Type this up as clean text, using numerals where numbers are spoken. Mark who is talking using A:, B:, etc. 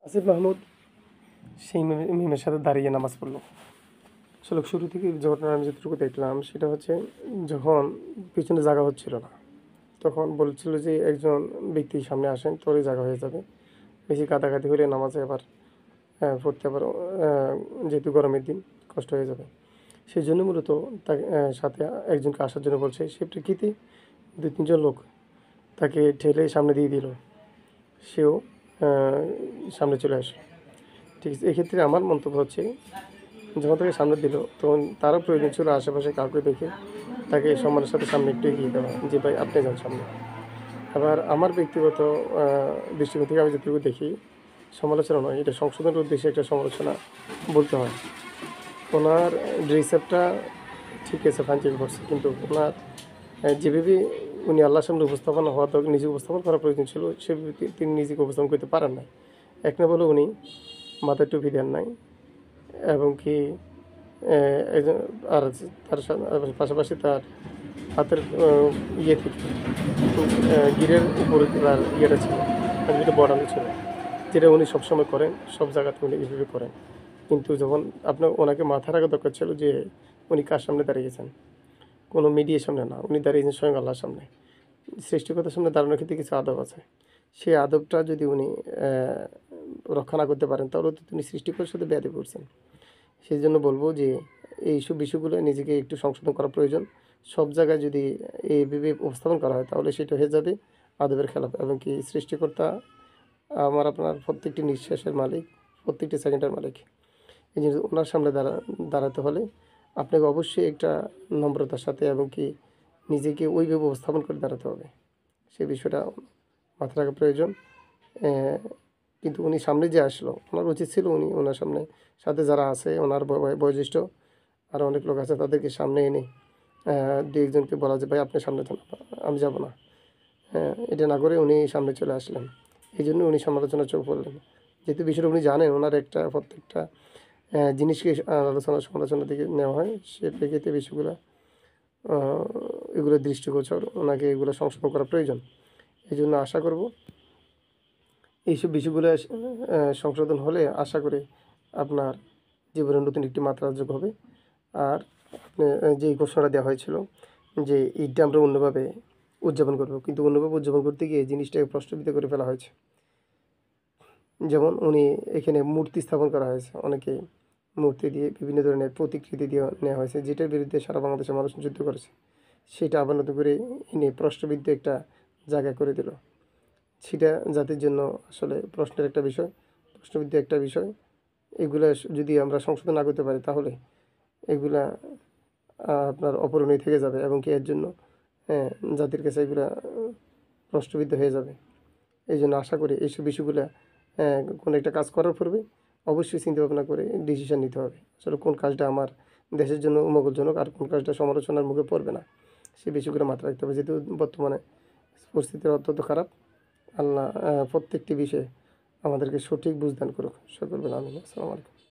A: আসিফ মাহমুদ সেই মিমের সাথে দাঁড়িয়ে নামাজ পড়লো। আসলে শুরু থেকে যখন আমি যতটুকু দেখলাম সেটা হচ্ছে, যখন পিছনে জায়গা হচ্ছিল না তখন বলছিল যে একজন ব্যক্তি সামনে আসেন, তোরই জায়গা হয়ে যাবে। বেশি কাদাকাদি হলে নামাজে আবার পড়তে আবার যেহেতু গরমের দিন কষ্ট হয়ে যাবে, সেই জন্য মূলত তাকে সাথে একজনকে আসার জন্য বলছে। সে প্রেক্ষিতে দু তিনজন লোক তাকে ঠেলে সামনে দিয়ে দিল, সেও সামনে চলে আসে। ঠিক আছে, এক্ষেত্রে আমার মন্তব্য হচ্ছে, যখন তাকে সামনে দিল তখন তারও প্রয়োজন ছিল আশেপাশে কাউকে দেখে তাকে সম্মানের সাথে সামনে একটু এগিয়ে দেওয়া, যে ভাই আপনি যান সামনে। আবার আমার ব্যক্তিগত দৃষ্টিকোণ থেকে আমি যতটুকু দেখি, সমালোচনা নয়, এটা সংশোধনের উদ্দেশ্যে একটা সমালোচনা বলতে হয়। ওনার ড্রেস আপটা ঠিক আছে, ফাইন চেক করছে, কিন্তু ওনার যেভাবে উনি আল্লাহর সামনে উপস্থাপন হওয়া দরকার, নিজে উপস্থাপন করা প্রয়োজন ছিল, সেভাবে তিনি নিজেকে উপস্থাপন করতে পারেন নাই। এক না বলে উনি মাথায় টুপি দেন নাই, এবং কি একজন আর তার পাশাপাশি তার হাতের ইয়ে থেকে গিরের উপরে তার ইয়েটা ছিল, যেটা বড়ানো ছিল, যেটা উনি সবসময় করেন, সব জায়গাতে উনি এইভাবে করেন। কিন্তু যখন আপনার ওনাকে মাথায় রাখা দরকার ছিল যে উনি কার সামনে দাঁড়িয়েছেন, কোনো মিডিয়ার সামনে না, উনি দাঁড়িয়েছেন স্বয়ং আল্লাহর সামনে। সৃষ্টিকর্তার সামনে দাঁড়ানোর ক্ষেত্রে কিছু আদব আছে, সেই আদবটা যদি উনি রক্ষা না করতে পারেন, তাহলে তো তিনি সৃষ্টিকর্তার সাথে ব্যাধি করছেন। সেই জন্য বলবো যে এইসব বিষয়গুলো নিজেকে একটু সংশোধন করা প্রয়োজন। সব জায়গায় যদি এইভাবে উপস্থাপন করা হয় তাহলে সেটা হয়ে যাবে আদবের খেলাফ, এবং কি সৃষ্টিকর্তা আমার আপনার প্রত্যেকটি নিঃশ্বাসের মালিক, প্রত্যেকটি সেকেন্ডের মালিক। এই জন্য ওনার সামনে দাঁড়াতে হলে আপনাকে অবশ্যই একটা নম্রতার সাথে এবং কি নিজেকে ওইভাবে উপস্থাপন করে দাঁড়াতে হবে, সেই বিষয়টা মাথায় রাখা প্রয়োজন। কিন্তু উনি সামনে যে আসলো, ওনার উচিত ছিল উনি ওনার সামনে সাথে যারা আছে ওনার বয়োজ্যেষ্ঠ আরও অনেক লোক আছে তাদেরকে সামনে এনে দু একজনকে বলা যে ভাই আপনি সামনে যান, আমি যাব না। এটা না করে উনি সামনে চলে আসলেন, এই জন্য উনি সমালোচনা চোখ পড়লেন। যেহেতু বিষয়টা উনি জানেন, ওনার একটা প্রত্যেকটা জিনিসকে সমালোচনার দিকে নেওয়া হয়, সে প্রেক্ষিতে বিষয়গুলো এগুলো দৃষ্টিগোচর, ওনাকে এগুলো সংশোধন করা প্রয়োজন। এই জন্য আশা করব এইসব বিষয়গুলো সংশোধন হলে আশা করি আপনার জীবনে নতুন একটি মাত্রা যোগ হবে। আর আপনি যে ঘোষণাটা দেওয়া হয়েছিল যে ঈদটা আমরা অন্যভাবে উদযাপন করব, কিন্তু অন্যভাবে উদযাপন করতে গিয়ে জিনিসটাকে প্রশ্নবিদ্ধ করে ফেলা হয়েছে। যেমন উনি এখানে মূর্তি স্থাপন করা হয়েছে, অনেকে মূর্তি দিয়ে বিভিন্ন ধরনের প্রতিকৃতি দিয়ে নেওয়া হয়েছে, যেটার বিরুদ্ধে সারা বাংলাদেশের মানুষ যুদ্ধ করেছে। সেটা আবার নতুন করে এনে প্রশ্নবিদ্ধ একটা জায়গা করে দিল। সেটা জাতির জন্য আসলে প্রশ্নের একটা বিষয়, প্রশ্নবিদ্ধ একটা বিষয়। এগুলা যদি আমরা সংশোধন না করতে পারি তাহলে এগুলা আপনার অপূরণীয় থেকে যাবে, এবং কি এর জন্য জাতির কাছে এগুলা প্রশ্নবিদ্ধ হয়ে যাবে। এই জন্য আশা করি এইসব বিষয়গুলো কোনো একটা কাজ করার পূর্বে অবশ্যই চিন্তা ভাবনা করে ডিসিশন নিতে হবে, আসলে কোন কাজটা আমার দেশের জন্য মঙ্গলজনক আর কোন কাজটা সমালোচনার মুখে পড়বে না, সেই বিষয়গুলো মাথায় রাখতে হবে। যেহেতু বর্তমানে পরিস্থিতি অত্যন্ত খারাপ, আল্লাহ প্রত্যেকটি বিষয়ে আমাদেরকে সঠিক বুঝদান করুক, সকল বলে আমিন। আসসালামু আলাইকুম।